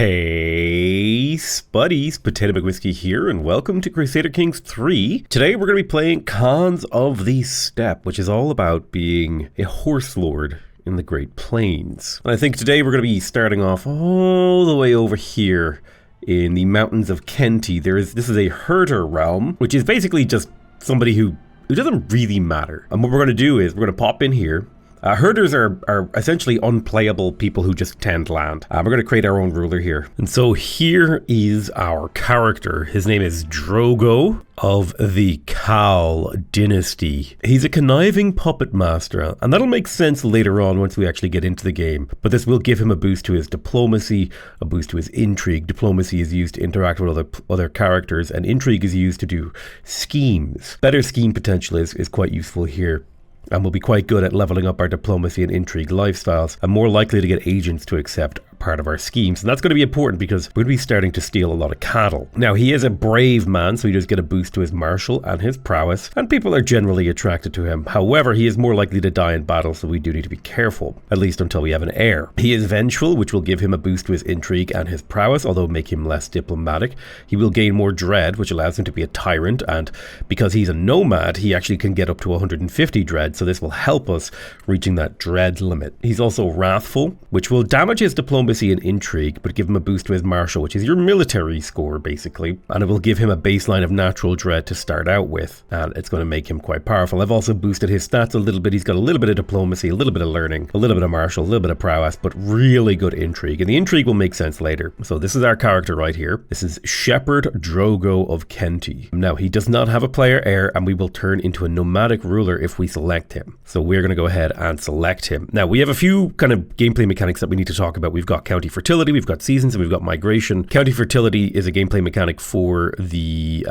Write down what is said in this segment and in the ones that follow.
Hey, Spuddies, Potato McWhiskey here, and welcome to Crusader Kings 3. Today we're going to be playing Khans of the Steppe, which is all about being a horse lord in the Great Plains. And I think today we're going to be starting off all the way over here in the mountains of Kenti. This is a herder realm, which is basically just somebody who doesn't really matter. And what we're going to do is we're going to pop in here. Herders are essentially unplayable people who just tend land. We're going to create our own ruler here. And so here is our character. His name is Drogo of the Khal dynasty. He's a conniving puppet master, and that'll make sense later on once we actually get into the game. But this will give him a boost to his diplomacy, a boost to his intrigue. Diplomacy is used to interact with other characters, and intrigue is used to do schemes. Better scheme potential is quite useful here. And we'll be quite good at leveling up our diplomacy and intrigue lifestyles, and more likely to get agents to accept part of our schemes. And that's going to be important because we're going to be starting to steal a lot of cattle. Now, he is a brave man, so he does get a boost to his martial and his prowess, and people are generally attracted to him. However, he is more likely to die in battle, so we do need to be careful, at least until we have an heir. He is vengeful, which will give him a boost to his intrigue and his prowess, although make him less diplomatic. He will gain more dread, which allows him to be a tyrant, and because he's a nomad, he actually can get up to 150 dread, so this will help us reaching that dread limit. He's also wrathful, which will damage his diplomacy and intrigue, but give him a boost to his martial, which is your military score basically, and it will give him a baseline of natural dread to start out with, and it's going to make him quite powerful. I've also boosted his stats a little bit. He's got a little bit of diplomacy, a little bit of learning, a little bit of martial, a little bit of prowess, but really good intrigue, and the intrigue will make sense later. So this is our character right here. This is Shepherd Drogo of Kenti. Now, he does not have a player heir, and we will turn into a nomadic ruler if we select him. So we're going to go ahead and select him. Now, we have a few kind of gameplay mechanics that we need to talk about. We've got county fertility, we've got seasons, and we've got migration. County fertility is a gameplay mechanic for the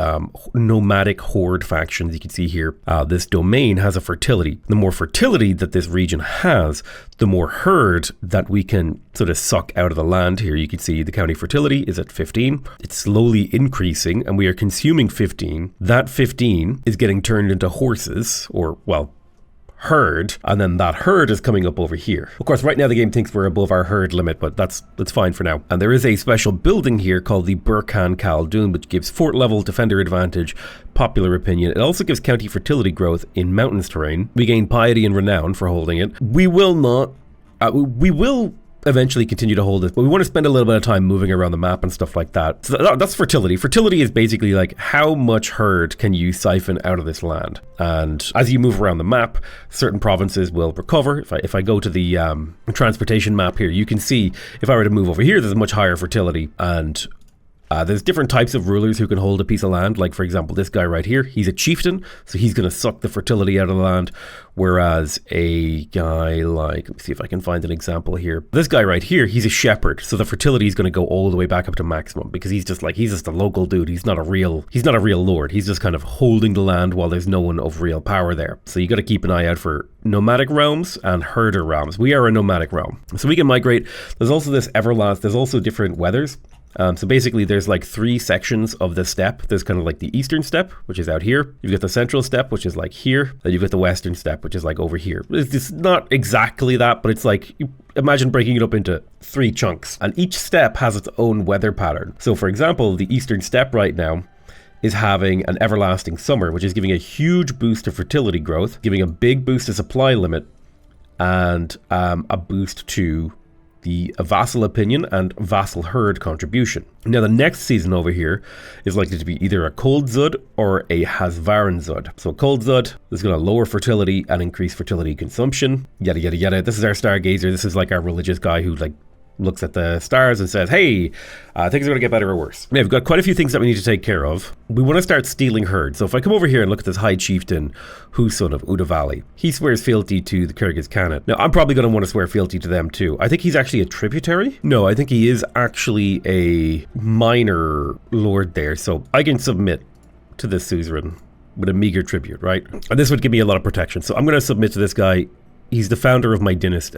nomadic horde factions. You can see here, this domain has a fertility. The more fertility that this region has, the more herd that we can sort of suck out of the land here. You can see the county fertility is at 15. It's slowly increasing, and we are consuming 15. That 15 is getting turned into horses, or, well, herd, and then that herd is coming up over here. Of course, right now the game thinks we're above our herd limit, but that's fine for now. And there is a special building here called the Burkhan Khaldun, which gives fort level, defender advantage, popular opinion. It also gives county fertility growth in mountains terrain. We gain piety and renown for holding it. We will eventually continue to hold it, but we want to spend a little bit of time moving around the map and stuff like that. So that's fertility. Fertility is basically like how much herd can you siphon out of this land, and as you move around the map, certain provinces will recover. If I go to the transportation map here, you can see if I were to move over here, there's a much higher fertility, and there's different types of rulers who can hold a piece of land. Like, for example, this guy right here, he's a chieftain, so he's going to suck the fertility out of the land. Whereas a guy like, let me see if I can find an example here. This guy right here, he's a shepherd, so the fertility is going to go all the way back up to maximum because he's just a local dude. He's not a real lord. He's just kind of holding the land while there's no one of real power there. So you got to keep an eye out for nomadic realms and herder realms. We are a nomadic realm, so we can migrate. There's also this everlast. There's also different weathers. So basically there's like 3 sections of the steppe. There's kind of like the eastern steppe, which is out here. You've got the central steppe, which is like here. Then you've got the western steppe, which is like over here. It's not exactly that, but it's like, imagine breaking it up into 3 chunks. And each steppe has its own weather pattern. So for example, the eastern steppe right now is having an everlasting summer, which is giving a huge boost to fertility growth, giving a big boost to supply limit, and a boost to the vassal opinion and vassal herd contribution. Now the next season over here is likely to be either a cold Zud or a Hasvaran Zud. So a cold Zud is going to lower fertility and increase fertility consumption, yada yada yada. This is our stargazer. This is like our religious guy who like looks at the stars and says, hey, things are going to get better or worse. Yeah, we've got quite a few things that we need to take care of. We want to start stealing herds. So if I come over here and look at this high chieftain, Huson of Udavali, he swears fealty to the Kyrgyz Khanate. Now, I'm probably going to want to swear fealty to them too. I think he's actually a tributary. No, I think he is actually a minor lord there. So I can submit to this suzerain with a meager tribute, right? And this would give me a lot of protection. So I'm going to submit to this guy. He's the founder of my dynasty,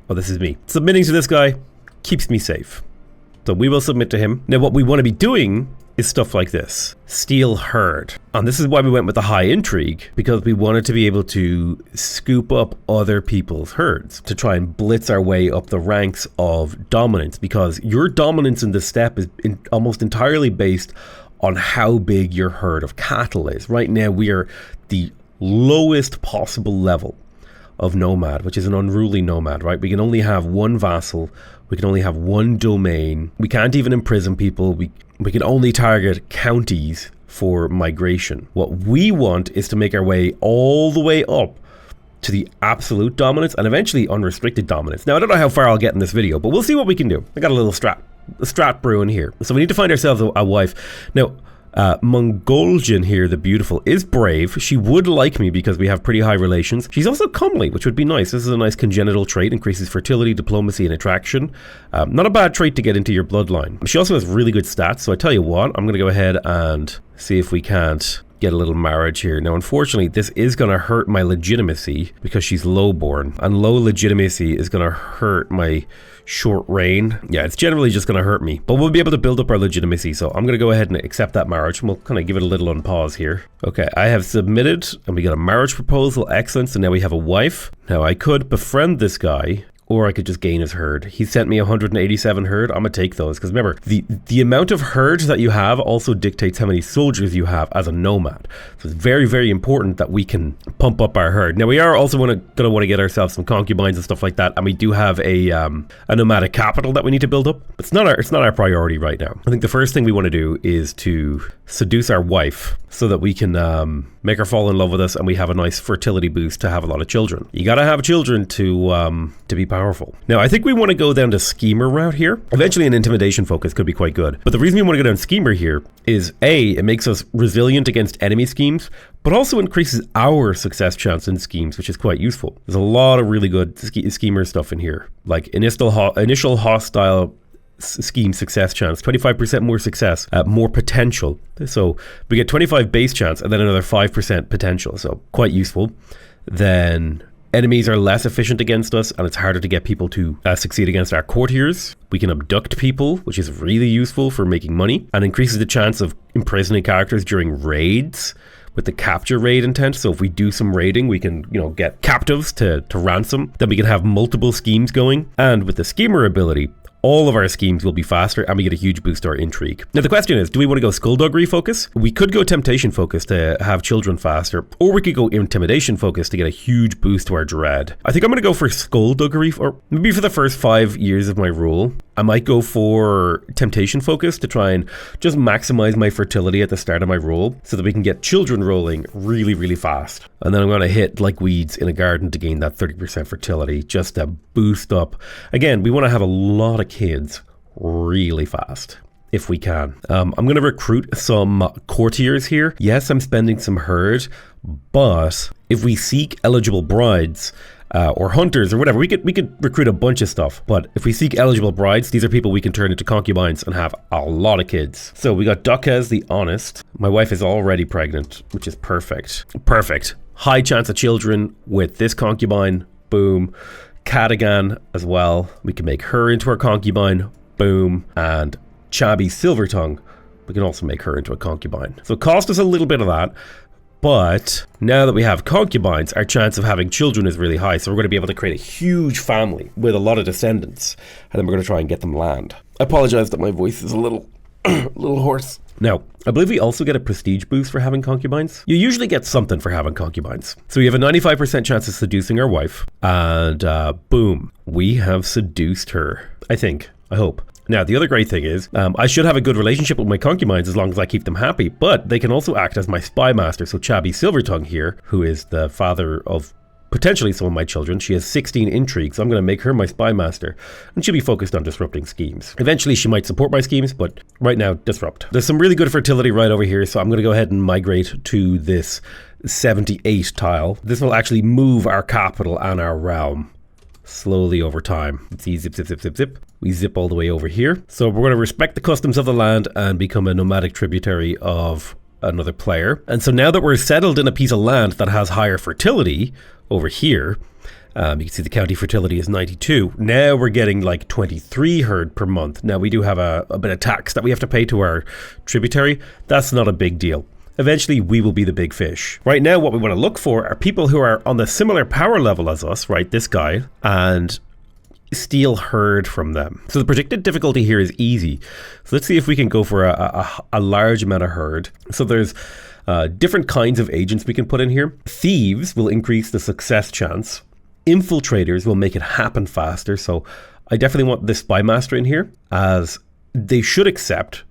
this is me. Submitting to this guy keeps me safe. So we will submit to him. Now what we want to be doing is stuff like this. Steel herd. And this is why we went with the high intrigue, because we wanted to be able to scoop up other people's herds to try and blitz our way up the ranks of dominance, because your dominance in this step is almost entirely based on how big your herd of cattle is. Right now we are the lowest possible level of nomad, which is an unruly nomad, right? We can only have one vassal, we can only have one domain, we can't even imprison people, we can only target counties for migration. What we want is to make our way all the way up to the absolute dominance and eventually unrestricted dominance. Now, I don't know how far I'll get in this video, but we'll see what we can do. I got a little strat brewing here. So we need to find ourselves a wife. Now, Mongolian here, the beautiful, is brave. She would like me because we have pretty high relations. She's also comely, which would be nice. This is a nice congenital trait, increases fertility, diplomacy, and attraction. Not a bad trait to get into your bloodline. She also has really good stats, so I tell you what, I'm going to go ahead and see if we can't get a little marriage here. Now, unfortunately, this is going to hurt my legitimacy because she's lowborn, and low legitimacy is going to hurt my short reign. Yeah, it's generally just going to hurt me, but we'll be able to build up our legitimacy. So I'm going to go ahead and accept that marriage, and we'll kind of give it a little unpause here. Okay, I have submitted, and we got a marriage proposal. Excellent. So now we have a wife. Now I could befriend this guy, or I could just gain his herd. He sent me 187 herd. I'm gonna take those, because remember, the amount of herd that you have also dictates how many soldiers you have as a nomad. So it's very, very important that we can pump up our herd. Now we are also gonna want to get ourselves some concubines and stuff like that, and we do have a nomadic capital that we need to build up. But it's not our priority right now. I think the first thing we want to do is to seduce our wife so that we can make her fall in love with us, and we have a nice fertility boost to have a lot of children. You gotta have children to be powerful. Now, I think we want to go down the schemer route here. Eventually, an intimidation focus could be quite good. But the reason we want to go down schemer here is A, it makes us resilient against enemy schemes, but also increases our success chance in schemes, which is quite useful. There's a lot of really good schemer stuff in here, like initial hostile scheme success chance, 25% more success, more potential. So we get 25 base chance and then another 5% potential. So quite useful. Then enemies are less efficient against us, and it's harder to get people to succeed against our courtiers. We can abduct people, which is really useful for making money, and increases the chance of imprisoning characters during raids with the capture raid intent. So if we do some raiding, we can, get captives to ransom. Then we can have multiple schemes going. And with the schemer ability, all of our schemes will be faster, and we get a huge boost to our intrigue. Now the question is, do we want to go skullduggery focus? We could go temptation focus to have children faster, or we could go intimidation focus to get a huge boost to our dread. I think I'm going to go for skullduggery, or maybe for the first 5 years of my rule. I might go for temptation focus to try and just maximize my fertility at the start of my rule so that we can get children rolling really, really fast. And then I'm going to hit like weeds in a garden to gain that 30% fertility just to boost up. Again, we want to have a lot of kids really fast if we can. I'm going to recruit some courtiers here. Yes, I'm spending some herd, but if we seek eligible brides, or hunters or whatever, we could recruit a bunch of stuff. But if we seek eligible brides, these are people we can turn into concubines and have a lot of kids. So we got Duquez the Honest. My wife is already pregnant, which is perfect. Perfect. High chance of children with this concubine. Boom. Cadigan as well. We can make her into our concubine. Boom. And Chabi Silvertongue, we can also make her into a concubine. So it cost us a little bit of that. But now that we have concubines, our chance of having children is really high. So we're going to be able to create a huge family with a lot of descendants. And then we're going to try and get them land. I apologize that my voice is a little hoarse. Now, I believe we also get a prestige boost for having concubines. You usually get something for having concubines. So we have a 95% chance of seducing our wife. And boom, we have seduced her. I hope. Now, the other great thing is, I should have a good relationship with my concubines as long as I keep them happy, but they can also act as my spy master. So Chabi Silvertongue here, who is the father of potentially some of my children, she has 16 intrigues. So I'm going to make her my spy master, and she'll be focused on disrupting schemes. Eventually, she might support my schemes, but right now, disrupt. There's some really good fertility right over here, so I'm going to go ahead and migrate to this 78 tile. This will actually move our capital and our realm slowly over time. See, zip, zip, zip, zip, zip. We zip all the way over here. So we're going to respect the customs of the land and become a nomadic tributary of another player. And so now that we're settled in a piece of land that has higher fertility over here, You can see the county fertility is 92. Now we're getting like 23 herd per month. Now we do have a bit of tax that we have to pay to our tributary. That's not a big deal. Eventually we will be the big fish. Right now what we want to look for are people who are on the similar power level as us, right? This guy, and steal herd from them. So the predicted difficulty here is easy. So let's see if we can go for a large amount of herd. So there's different kinds of agents we can put in here. Thieves will increase the success chance. Infiltrators will make it happen faster. So I definitely want this spy master in here, as they should accept,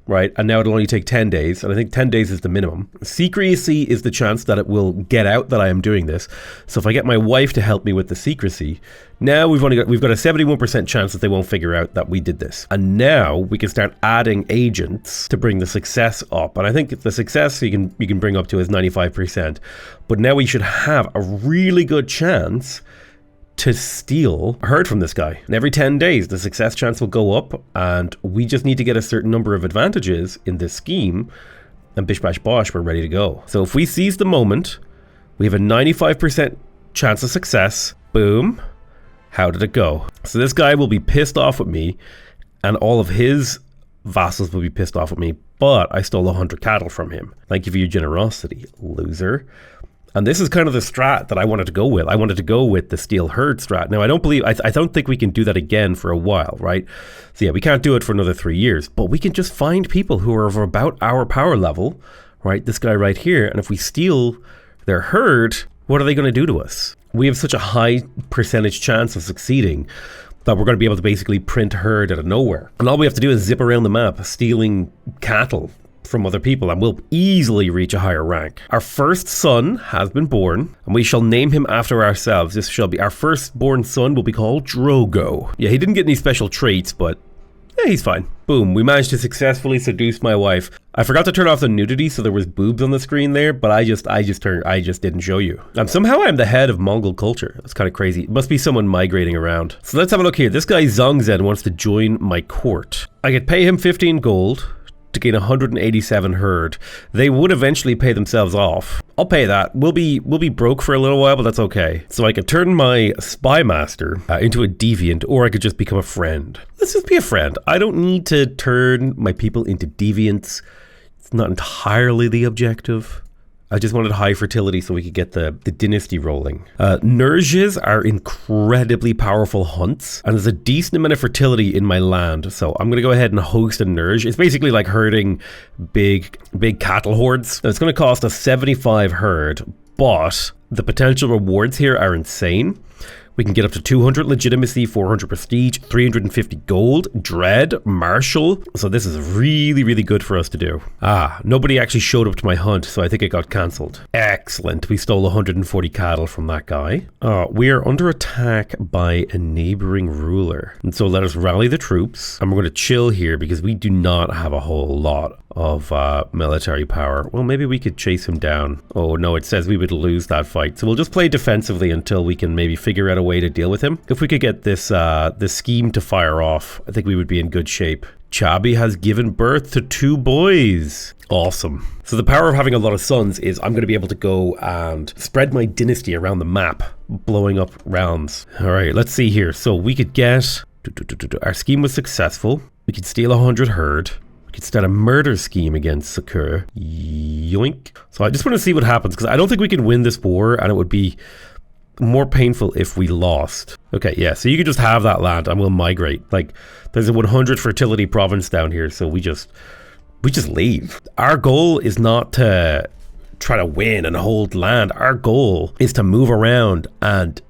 right? And now it'll only take 10 days. And I think 10 days is the minimum. Secrecy is the chance that it will get out that I am doing this. So if I get my wife to help me with the secrecy, now we've got a 71% chance that they won't figure out that we did this. And now we can start adding agents to bring the success up. And I think the success you can bring up to is 95%. But now we should have a really good chance to steal a herd from this guy. And every 10 days, the success chance will go up, and we just need to get a certain number of advantages in this scheme, and bish bash bosh, we're ready to go. So if we seize the moment, we have a 95% chance of success. Boom. How did it go? So this guy will be pissed off with me, and all of his vassals will be pissed off with me, but I stole 100 cattle from him. Thank you for your generosity, loser. And this is kind of the strat that I wanted to go with. I wanted to go with the steal herd strat. Now, I don't think we can do that again for a while, right? So yeah, we can't do it for another 3 years, but we can just find people who are of about our power level, right? This guy right here. And if we steal their herd, what are they going to do to us? We have such a high percentage chance of succeeding that we're going to be able to basically print herd out of nowhere. And all we have to do is zip around the map, stealing cattle from other people, and we'll easily reach a higher rank. Our first son has been born, and we shall name him after ourselves. This shall be our firstborn son, will be called Drogo. Yeah, he didn't get any special traits, but yeah, he's fine. Boom, we managed to successfully seduce my wife. I forgot to turn off the nudity, so there was boobs on the screen there, but I just didn't show you. Somehow I'm the head of Mongol culture. That's kind of crazy. It must be someone migrating around. So let's have a look here. This guy Zongzhen wants to join my court. I could pay him 15 gold to gain 187 herd. They would eventually pay themselves off. I'll pay that. We'll be broke for a little while, but that's okay. So I could turn my spy master into a deviant, or I could just become a friend. Let's just be a friend. I don't need to turn my people into deviants. It's not entirely the objective. I just wanted high fertility so we could get the dynasty rolling. Nurges are incredibly powerful hunts, and there's a decent amount of fertility in my land. So I'm going to go ahead and host a Nurge. It's basically like herding big cattle hordes. Now, it's going to cost us 75 herd, but the potential rewards here are insane. We can get up to 200 legitimacy, 400 prestige, 350 gold, dread, martial. So this is really, really good for us to do. Nobody actually showed up to my hunt, so I think it got cancelled. Excellent. We stole 140 cattle from that guy. We are under attack by a neighboring ruler. And so let us rally the troops. And we're going to chill here because we do not have a whole lot of military power. Well, maybe we could chase him down. Oh no, it says we would lose that fight. So we'll just play defensively until we can maybe figure out a way to deal with him. If we could get this scheme to fire off, I think we would be in good shape. Chabi has given birth to 2 boys. Awesome. So the power of having a lot of sons is I'm going to be able to go and spread my dynasty around the map, blowing up realms. All right, let's see here. So we could get... Our scheme was successful. We could steal 100 herd. We could start a murder scheme against Sakur. Yoink. So I just want to see what happens, because I don't think we can win this war, and it would be more painful if we lost. Okay, yeah, so you could just have that land and we'll migrate. Like, there's a 100 fertility province down here, so we just leave. Our goal is not to try to win and hold land. Our goal is to move around and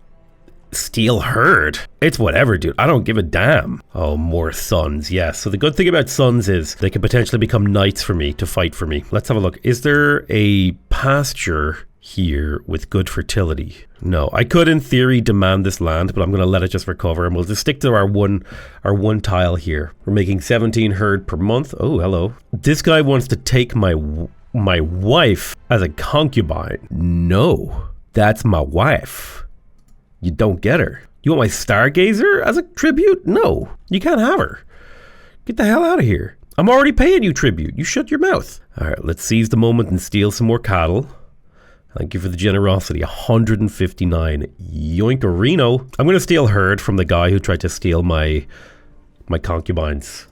steal herd. It's whatever, dude. I don't give a damn. Oh, more sons. Yes. So the good thing about sons is they can potentially become knights for me to fight for me. Let's have a look. Is there a pasture here with good fertility? No. I could in theory demand this land, but I'm going to let it just recover, and we'll just stick to our one tile here. We're making 17 herd per month. Oh, hello. This guy wants to take my wife as a concubine. No, that's my wife. You don't get her. You want my stargazer as a tribute? No, you can't have her. Get the hell out of here. I'm already paying you tribute. You shut your mouth. All right, let's seize the moment and steal some more cattle. Thank you for the generosity. 159. Yoinkerino. I'm going to steal herd from the guy who tried to steal my concubines.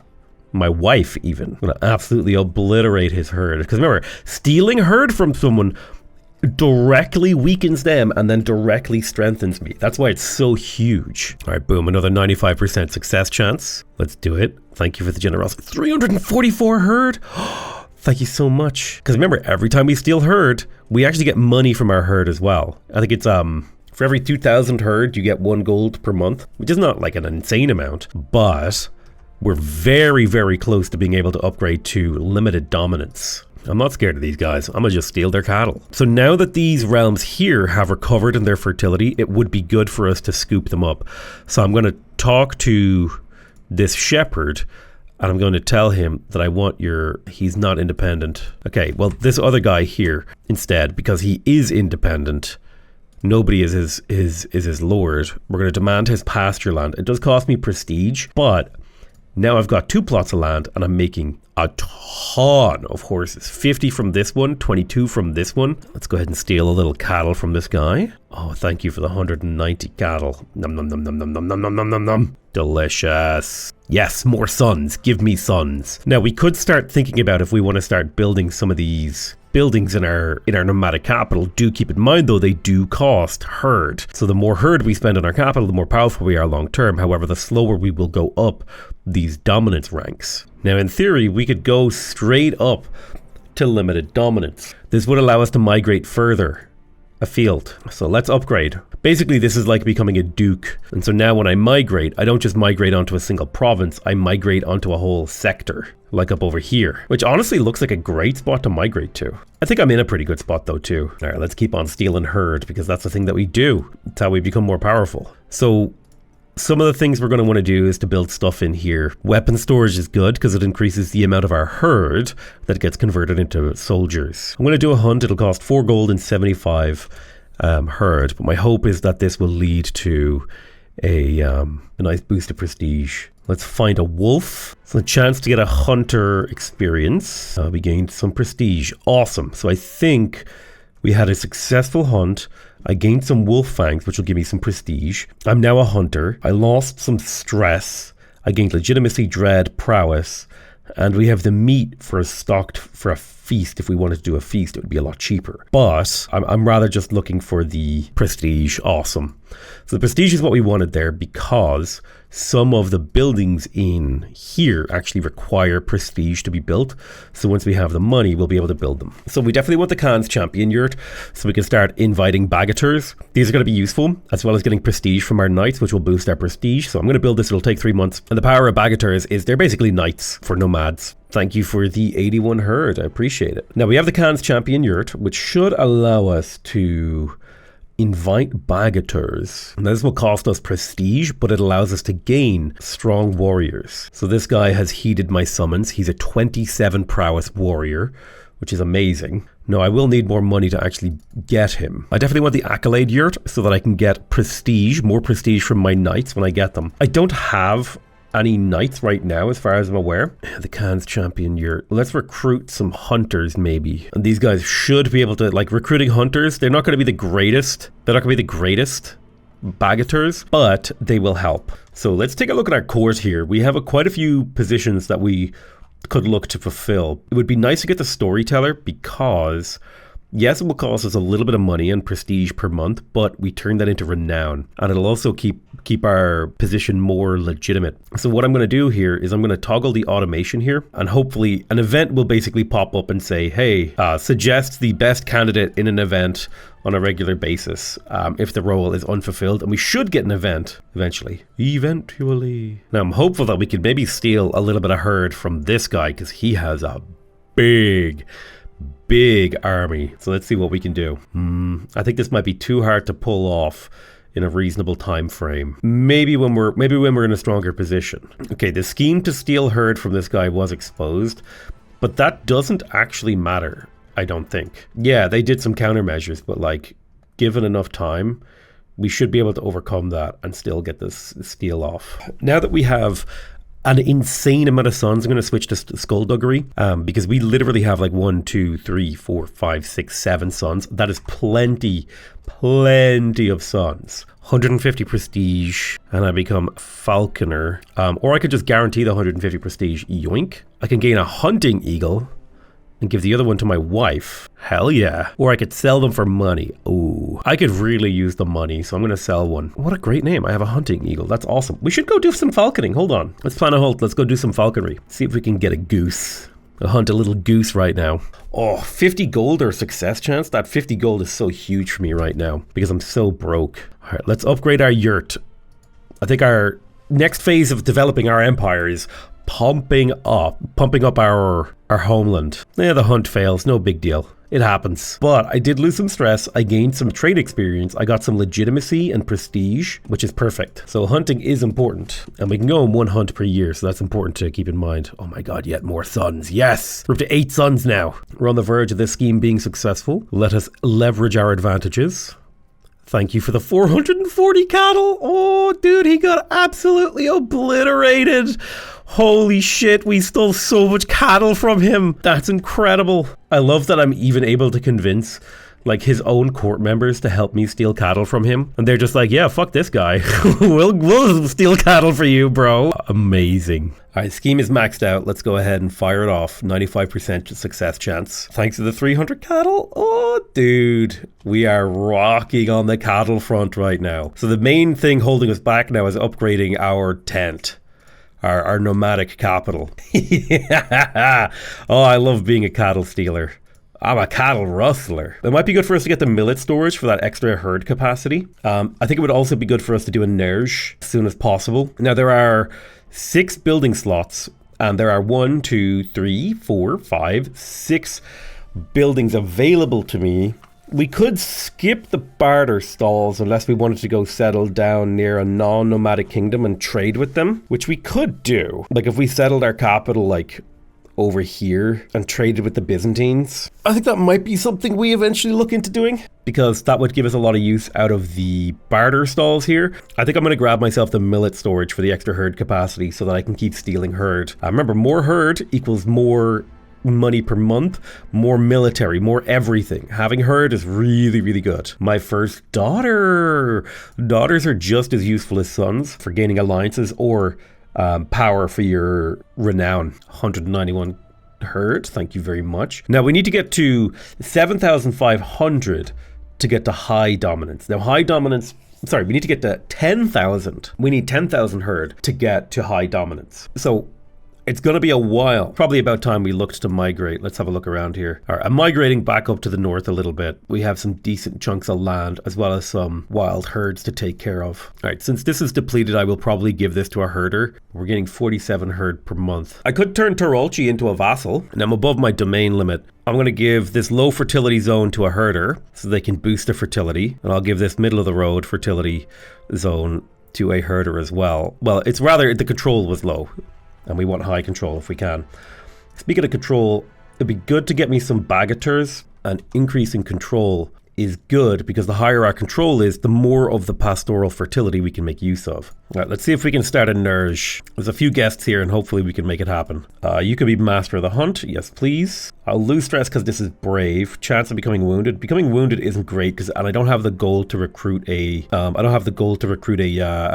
My wife, even. I'm going to absolutely obliterate his herd. Because remember, stealing herd from someone directly weakens them and then directly strengthens me. That's why it's so huge. All right, boom. Another 95% success chance. Let's do it. Thank you for the generosity. 344 herd. Thank you so much. Because remember, every time we steal herd, we actually get money from our herd as well. I think it's for every 2,000 herd, you get 1 gold per month, which is not like an insane amount, but we're very, very close to being able to upgrade to limited dominance. I'm not scared of these guys. I'm gonna just steal their cattle. So now that these realms here have recovered in their fertility, it would be good for us to scoop them up. So I'm gonna talk to this shepherd and I'm going to tell him that I want he's not independent. Okay, well, this other guy here instead, because he is independent, nobody is his lord. We're going to demand his pasture land. It does cost me prestige, but now I've got 2 plots of land and I'm making a ton of horses. 50 from this one, 22 from this one. Let's go ahead and steal a little cattle from this guy. Oh, thank you for the 190 cattle. Nom nom nom nom nom nom nom nom nom nom nom. Delicious. Yes, more sons. Give me sons. Now we could start thinking about if we want to start building some of these buildings in our nomadic capital. Do keep in mind though, they do cost herd. So the more herd we spend on our capital, the more powerful we are long term. However, the slower we will go up these dominance ranks. Now in theory, we could go straight up to limited dominance. This would allow us to migrate further afield. So let's upgrade. Basically, this is like becoming a duke. And so now when I migrate, I don't just migrate onto a single province, I migrate onto a whole sector, like up over here, which honestly looks like a great spot to migrate to. I think I'm in a pretty good spot though too. All right, let's keep on stealing herd because that's the thing that we do. It's how we become more powerful. So some of the things we're going to want to do is to build stuff in here. Weapon storage is good because it increases the amount of our herd that gets converted into soldiers. I'm going to do a hunt. It'll cost 4 gold and 75 herd, but my hope is that this will lead to a nice boost of prestige. Let's find a wolf. So a chance to get a hunter experience. We gained some prestige. Awesome. So I think we had a successful hunt. I gained some wolf fangs, which will give me some prestige. I'm now a hunter. I lost some stress. I gained legitimacy, dread, prowess. And we have the meat for a feast. If we wanted to do a feast, it would be a lot cheaper. But I'm rather just looking for the prestige. Awesome. So the prestige is what we wanted there because some of the buildings in here actually require prestige to be built. So once we have the money, we'll be able to build them. So we definitely want the Khan's champion yurt so we can start inviting bagateurs. These are going to be useful as well as getting prestige from our knights, which will boost our prestige. So I'm going to build this. It'll take 3 months. And the power of bagateurs is they're basically knights for nomads. Thank you for the 81 herd. I appreciate it. Now we have the Khan's champion yurt, which should allow us to invite bagateurs. Now this will cost us prestige, but it allows us to gain strong warriors. So this guy has heeded my summons. He's a 27 prowess warrior, which is amazing. No, I will need more money to actually get him. I definitely want the accolade yurt so that I can get prestige, more prestige from my knights when I get them. I don't have any knights right now as far as I'm aware. The Khan's champion yurt. Let's recruit some hunters maybe. And these guys should be able to, like, recruiting hunters. They're not going to be the greatest. They're not going to be the greatest bagateurs, but they will help. So let's take a look at our court here. We have quite a few positions that we could look to fulfill. It would be nice to get the storyteller because yes, it will cost us a little bit of money and prestige per month, but we turn that into renown and it'll also keep our position more legitimate. So what I'm going to do here is I'm going to toggle the automation here and hopefully an event will basically pop up and say, hey, suggest the best candidate in an event on a regular basis if the role is unfulfilled, and we should get an event eventually. Now I'm hopeful that we could maybe steal a little bit of herd from this guy because he has a big army. So let's see what we can do. I think this might be too hard to pull off in a reasonable time frame. Maybe when we're in a stronger position. Okay, the scheme to steal herd from this guy was exposed, but that doesn't actually matter, I don't think. Yeah, they did some countermeasures, but like given enough time, we should be able to overcome that and still get this steal off. Now that we have an insane amount of sons. I'm going to switch to skullduggery because we literally have like 1, 2, 3, 4, 5, 6, 7 sons. That is plenty of sons. 150 prestige and I become falconer, or I could just guarantee the 150 prestige. Yoink. I can gain a hunting eagle and give the other one to my wife. Hell yeah. Or I could sell them for money. Ooh, I could really use the money, so I'm gonna sell one. What a great name. I have a hunting eagle. That's awesome. We should go do some falconing. Hold on, let's plan a halt. Let's go do some falconry. See if we can get a goose. I'll hunt a little goose right now. Oh, 50 gold or success chance. That 50 gold is so huge for me right now because I'm so broke. All right, let's upgrade our yurt. I think our next phase of developing our empire is pumping up our homeland. Yeah, the hunt fails, no big deal. It happens. But I did lose some stress. I gained some trade experience. I got some legitimacy and prestige, which is perfect. So hunting is important. And we can go on 1 hunt per year, so that's important to keep in mind. Oh my god, yet more sons. Yes! We're up to 8 sons now. We're on the verge of this scheme being successful. Let us leverage our advantages. Thank you for the 440 cattle. Oh, dude, he got absolutely obliterated. Holy shit, we stole so much cattle from him. That's incredible. I love that I'm even able to convince like his own court members to help me steal cattle from him. And they're just like, yeah, fuck this guy. we'll steal cattle for you, bro. Amazing. All right, scheme is maxed out. Let's go ahead and fire it off. 95% success chance. Thanks to the 300 cattle. Oh, dude, we are rocking on the cattle front right now. So the main thing holding us back now is upgrading our tent. Our nomadic capital. Yeah. Oh, I love being a cattle stealer. I'm a cattle rustler. It might be good for us to get the millet storage for that extra herd capacity. I think it would also be good for us to do a nerge as soon as possible. Now, there are 6 building slots, and there are 1, 2, 3, 4, 5, 6 buildings available to me. We could skip the barter stalls unless we wanted to go settle down near a non-nomadic kingdom and trade with them, which we could do. Like if we settled our capital like over here and traded with the Byzantines. I think that might be something we eventually look into doing because that would give us a lot of use out of the barter stalls here. I think I'm going to grab myself the millet storage for the extra herd capacity so that I can keep stealing herd. Remember, more herd equals more money per month, more military, more everything. Having herd is really, really good. My first daughter. Daughters are just as useful as sons for gaining alliances or power for your renown. 191 herd, thank you very much. Now we need to get to 7,500 to get to high dominance. Now high dominance, sorry, we need to get to 10,000. We need 10,000 herd to get to high dominance. So it's going to be a while. Probably about time we looked to migrate. Let's have a look around here. All right, I'm migrating back up to the north a little bit. We have some decent chunks of land as well as some wild herds to take care of. All right, since this is depleted, I will probably give this to a herder. We're getting 47 herd per month. I could turn Tarolchi into a vassal, and I'm above my domain limit. I'm going to give this low fertility zone to a herder so they can boost their fertility. And I'll give this middle of the road fertility zone to a herder as well. Well, it's rather the control was low. And we want high control if we can. Speaking of control, it'd be good to get me some bagateurs. An increase in control is good because the higher our control is, the more of the pastoral fertility we can make use of. All right, let's see if we can start a nerge. There's a few guests here and hopefully we can make it happen. You could be master of the hunt. Yes, please. I'll lose stress because this is brave. Chance of becoming wounded. Becoming wounded isn't great and I don't have the goal to recruit a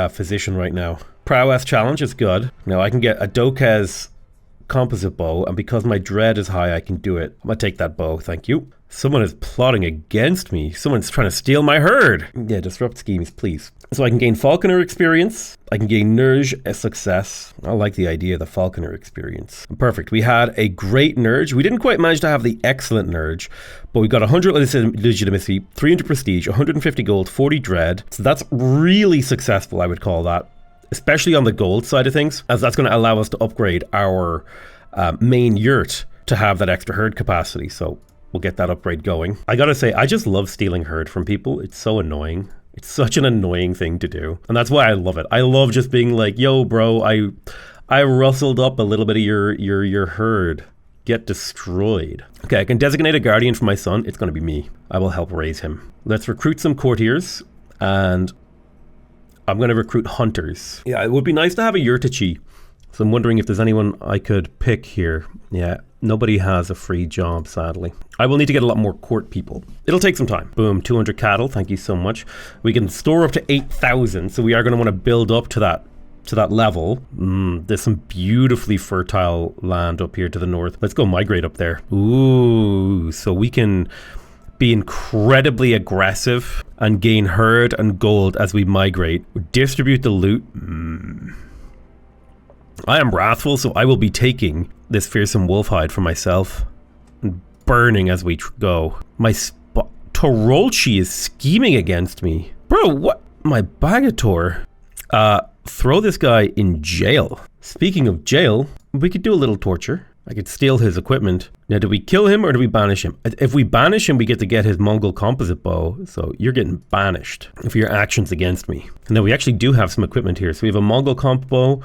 physician right now. Prowess challenge is good. Now I can get a Dokez composite bow, and because my dread is high, I can do it. I'm gonna take that bow, thank you. Someone is plotting against me. Someone's trying to steal my herd. Yeah, disrupt schemes, please. So I can gain falconer experience. I can gain nerge a success. I like the idea of the falconer experience. Perfect. We had a great nerge. We didn't quite manage to have the excellent nerge, but we got 100 legitimacy, 300 prestige, 150 gold, 40 dread. So that's really successful, I would call that. Especially on the gold side of things, as that's going to allow us to upgrade our main yurt to have that extra herd capacity. So we'll get that upgrade going. I gotta say, I just love stealing herd from people. It's so annoying. It's such an annoying thing to do. And that's why I love it. I love just being like, yo, bro, I rustled up a little bit of your herd. Get destroyed. Okay, I can designate a guardian for my son. It's going to be me. I will help raise him. Let's recruit some courtiers and I'm going to recruit hunters. Yeah, it would be nice to have a Yurtachi So I'm wondering if there's anyone I could pick here. Yeah, nobody has a free job, sadly. I will need to get a lot more court people. It'll take some time. Boom, 200 cattle, thank you so much. We can store up to 8,000, so we are going to want to build up to that level. There's some beautifully fertile land up here to the north. Let's go migrate up there. Ooh, so we can be incredibly aggressive and gain herd and gold as we migrate. Distribute the loot. I am wrathful, so I will be taking this fearsome wolf hide for myself and burning as we go. My Torolchi is scheming against me. Bro, what? My Bagator. Throw this guy in jail. Speaking of jail, we could do a little torture. I could steal his equipment. Now, do we kill him or do we banish him? If we banish him, we get to get his Mongol composite bow. So you're getting banished for your actions against me. And now we actually do have some equipment here. So we have a Mongol comp bow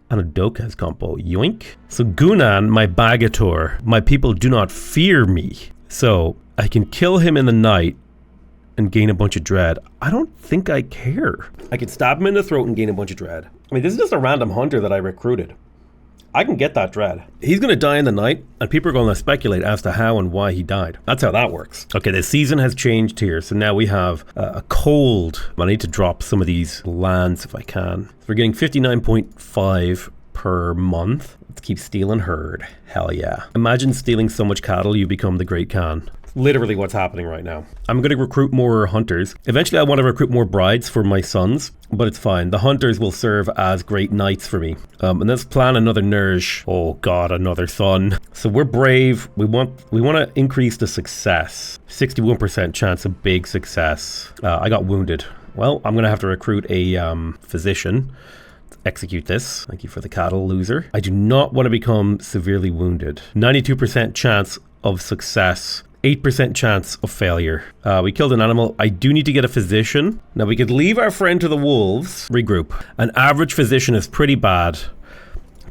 and a Dokaz comp bow. Yoink. So Gunan, my Bagator, my people do not fear me. So I can kill him in the night and gain a bunch of dread. I don't think I care. I could stab him in the throat and gain a bunch of dread. I mean, this is just a random hunter that I recruited. I can get that dread. He's going to die in the night, and people are going to speculate as to how and why he died. That's how that works. Okay, the season has changed here, so now we have a cold. I need to drop some of these lands if I can. So we're getting 59.5 per month. Let's keep stealing herd. Hell yeah. Imagine stealing so much cattle you become the Great Khan. Literally what's happening right now. I'm going to recruit more hunters. Eventually I want to recruit more brides for my sons, but it's fine. The hunters will serve as great knights for me. And let's plan another nourish. Oh god, another son. So we're brave. We want to increase the success. 61% chance of big success. I got wounded. Well, I'm going to have to recruit a physician. Execute this. Thank you for the cattle, loser. I do not want to become severely wounded. 92% chance of success. 8% chance of failure. We killed an animal. I do need to get a physician. Now we could leave our friend to the wolves. Regroup. An average physician is pretty bad.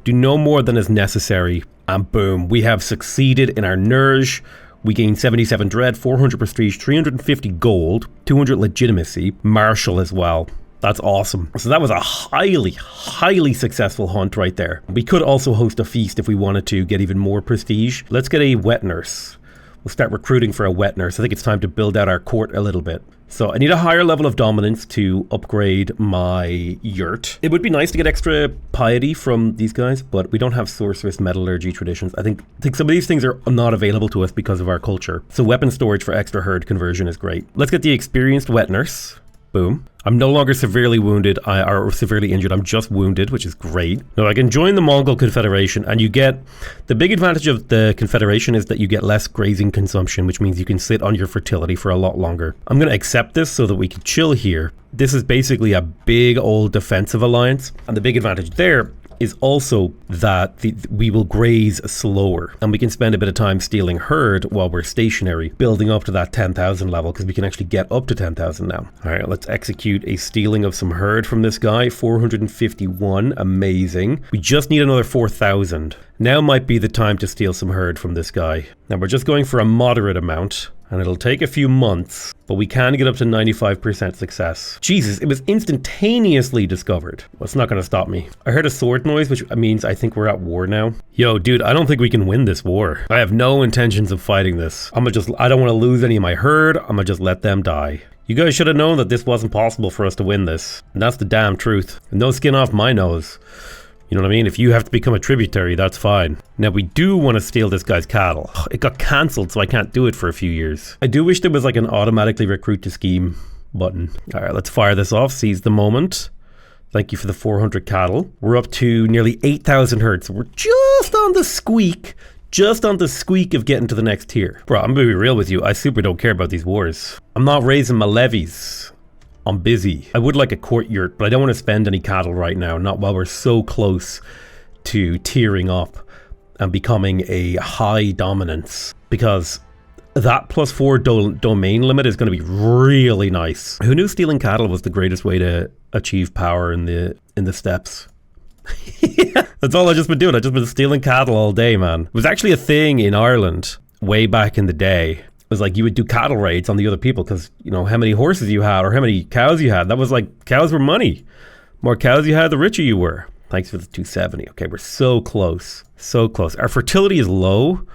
Do no more than is necessary. And boom, we have succeeded in our nourish. We gain 77 dread, 400 prestige, 350 gold, 200 legitimacy, martial as well. That's awesome. So that was a highly successful hunt right there. We could also host a feast if we wanted to get even more prestige. Let's get a wet nurse. We'll start recruiting for a wet nurse. I think it's time to build out our court a little bit. So I need a higher level of dominance to upgrade my yurt. It would be nice to get extra piety from these guys, but we don't have sorceress metallurgy traditions. I think some of these things are not available to us because of our culture. So weapon storage for extra herd conversion is great. Let's get the experienced wet nurse. Boom. I'm no longer severely wounded or severely injured. I'm just wounded, which is great. Now I can join the Mongol Confederation, and you get the big advantage of the Confederation is that you get less grazing consumption, which means you can sit on your fertility for a lot longer. I'm going to accept this so that we can chill here. This is basically a big old defensive alliance, and the big advantage there is also that we will graze slower, and we can spend a bit of time stealing herd while we're stationary, building up to that 10,000 level, because we can actually get up to 10,000 now. All right, let's execute a stealing of some herd from this guy. 451, amazing. We just need another 4,000. Now might be the time to steal some herd from this guy. Now we're just going for a moderate amount, and it'll take a few months, but we can get up to 95% success. Jesus, it was instantaneously discovered. Well, it's not going to stop me. I heard a sword noise, which means I think we're at war now. Yo, dude, I don't think we can win this war. I have no intentions of fighting this. I don't want to lose any of my herd. I'm gonna just let them die. You guys should have known that this wasn't possible for us to win this. And that's the damn truth. No skin off my nose. You know what I mean? If you have to become a tributary, that's fine. Now, we do want to steal this guy's cattle. It got cancelled, so I can't do it for a few years. I do wish there was like an automatically recruit to scheme button. All right, let's fire this off. Seize the moment. Thank you for the 400 cattle. We're up to nearly 8,000 herds. So we're just on the squeak. Just on the squeak of getting to the next tier. Bro, I'm going to be real with you. I super don't care about these wars. I'm not raising my levies. I'm busy. I would like a court yurt, but I don't want to spend any cattle right now, not while we're so close to tiering up and becoming a high dominance, because that +4 domain limit is going to be really nice. Who knew stealing cattle was the greatest way to achieve power in the steppes? Yeah, that's all I've just been doing. I've just been stealing cattle all day, man. It was actually a thing in Ireland way back in the day. It was like you would do cattle raids on the other people because, you know, how many horses you had or how many cows you had. That was like, cows were money. More cows you had, the richer you were. Thanks for the 270. Okay, we're so close. So close. Our fertility is low.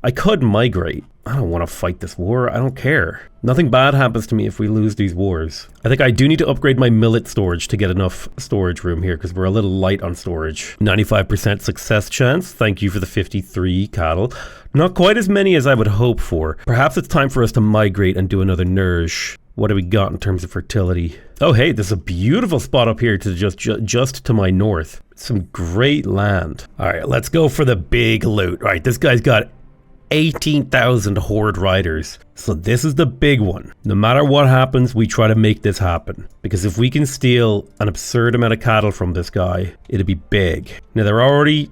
I could migrate. I don't want to fight this war. I don't care. Nothing bad happens to me if we lose these wars. I think I do need to upgrade my millet storage to get enough storage room here because we're a little light on storage. 95% success chance. Thank you for the 53 cattle. Not quite as many as I would hope for. Perhaps it's time for us to migrate and do another nourish. What do we got in terms of fertility? Oh, hey, there's a beautiful spot up here to just to my north. Some great land. All right, let's go for the big loot. All right, this guy's got 18,000 horde riders. So this is the big one. No matter what happens, we try to make this happen. Because if we can steal an absurd amount of cattle from this guy, it'll be big. Now they're already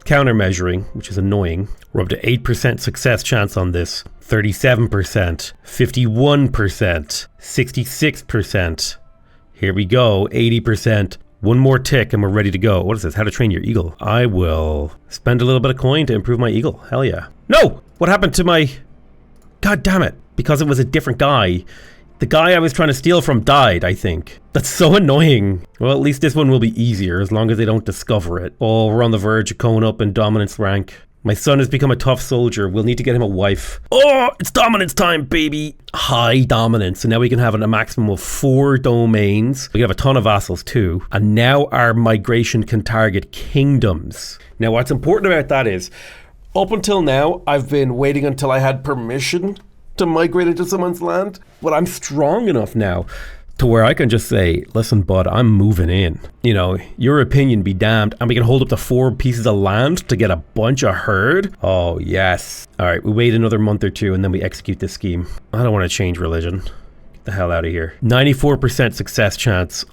counter-measuring, which is annoying. We're up to 8% success chance on this. 37%, 51%, 66%. Here we go, 80%. One more tick and we're ready to go. What is this? How to train your eagle. I will spend a little bit of coin to improve my eagle. Hell yeah. No! What happened to my... God damn it. Because it was a different guy. The guy I was trying to steal from died, I think. That's so annoying. Well, at least this one will be easier as long as they don't discover it. Oh, we're on the verge of going up in dominance rank. My son has become a tough soldier. We'll need to get him a wife. Oh, it's dominance time, baby. High dominance. So now we can have a maximum of 4 domains. We can have a ton of vassals too. And now our migration can target kingdoms. Now what's important about that is, up until now, I've been waiting until I had permission to migrate into someone's land. But I'm strong enough now to where I can just say, listen, bud, I'm moving in. You know, your opinion be damned. And we can hold up to 4 pieces of land to get a bunch of herd. Oh, yes. All right, we wait another month or 2 and then we execute this scheme. I don't want to change religion. Get the hell out of here. 94% success chance.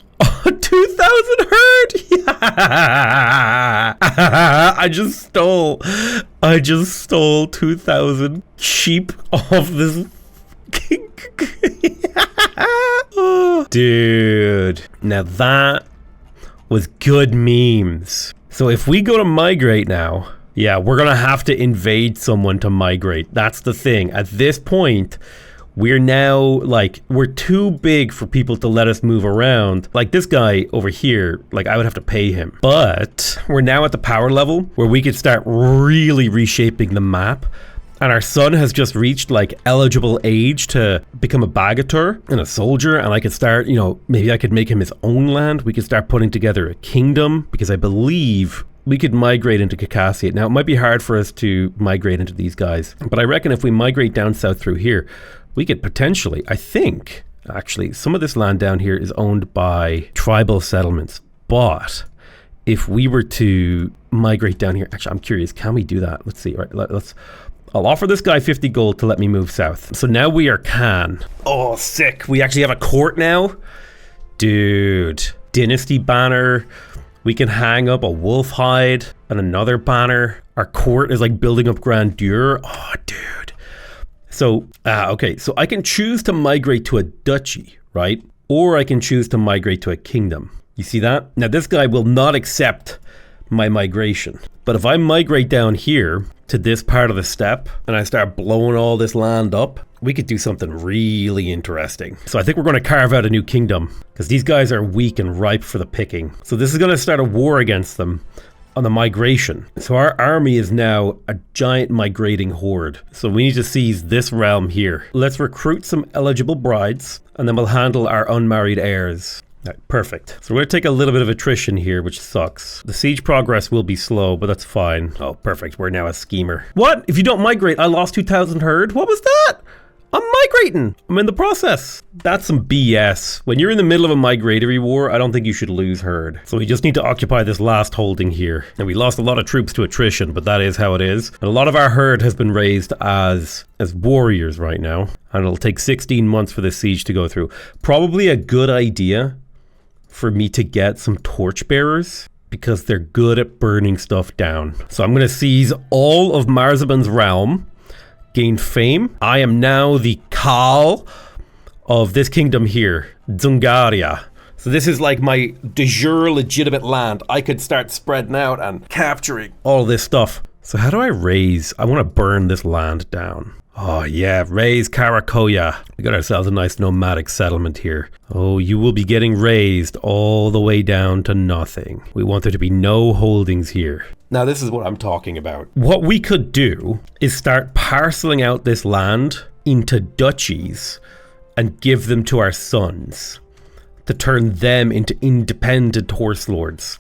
2,000 herd! Yeah. I just stole 2,000 sheep off this oh, dude, now that was good memes. So if we go to migrate now, yeah, we're gonna have to invade someone to migrate. That's the thing. At this point, we're now like, we're too big for people to let us move around. Like this guy over here, like I would have to pay him. But we're now at the power level where we could start really reshaping the map. And our son has just reached like eligible age to become a bagatur and a soldier. And I could start, you know, maybe I could make him his own land. We could start putting together a kingdom because I believe we could migrate into Caucasia. Now it might be hard for us to migrate into these guys, but I reckon if we migrate down south through here, we could potentially, I think, actually, some of this land down here is owned by tribal settlements. But if we were to migrate down here, actually, I'm curious, can we do that? Let's see. All right, I'll offer this guy 50 gold to let me move south. So now we are Khan. Oh, sick. We actually have a court now. Dude. Dynasty banner. We can hang up a wolf hide and another banner. Our court is like building up grandeur. Oh, dude. So, okay. So I can choose to migrate to a duchy, right? Or I can choose to migrate to a kingdom. You see that? Now this guy will not accept my migration. But if I migrate down here to this part of the steppe and I start blowing all this land up, we could do something really interesting. So I think we're going to carve out a new kingdom because these guys are weak and ripe for the picking. So this is going to start a war against them on the migration. So our army is now a giant migrating horde. So we need to seize this realm here. Let's recruit some eligible brides and then we'll handle our unmarried heirs. Right, perfect. So we're going to take a little bit of attrition here, which sucks. The siege progress will be slow, but that's fine. Oh, perfect. We're now a schemer. What? If you don't migrate, I lost 2,000 herd? What was that? I'm migrating. I'm in the process. That's some BS. When you're in the middle of a migratory war, I don't think you should lose herd. So we just need to occupy this last holding here. And we lost a lot of troops to attrition, but that is how it is. And a lot of our herd has been raised as warriors right now. And it'll take 16 months for this siege to go through. Probably a good idea for me to get some torchbearers because they're good at burning stuff down. So I'm going to seize all of Marzaban's realm, gain fame. I am now the Khal of this kingdom here, Dzungaria. So this is like my de jure legitimate land. I could start spreading out and capturing all this stuff. So how do I raise? I want to burn this land down. Oh yeah, raise Karakoya. We got ourselves a nice nomadic settlement here. Oh, you will be getting raised all the way down to nothing. We want there to be no holdings here. Now this is what I'm talking about. What we could do is start parceling out this land into duchies and give them to our sons to turn them into independent horse lords.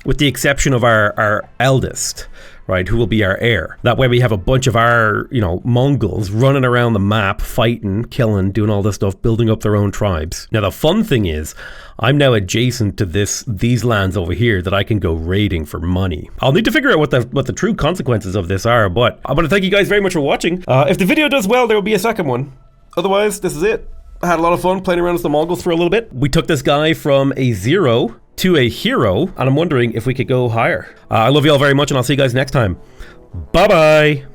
With the exception of our eldest, right, who will be our heir. That way we have a bunch of our, Mongols running around the map, fighting, killing, doing all this stuff, building up their own tribes. Now the fun thing is, I'm now adjacent to these lands over here that I can go raiding for money. I'll need to figure out what the true consequences of this are, but I want to thank you guys very much for watching. If the video does well, there will be a second one. Otherwise, this is it. I had a lot of fun playing around with the Mongols for a little bit. We took this guy from a 0 to a hero, and I'm wondering if we could go higher. I love you all very much, and I'll see you guys next time. Bye-bye!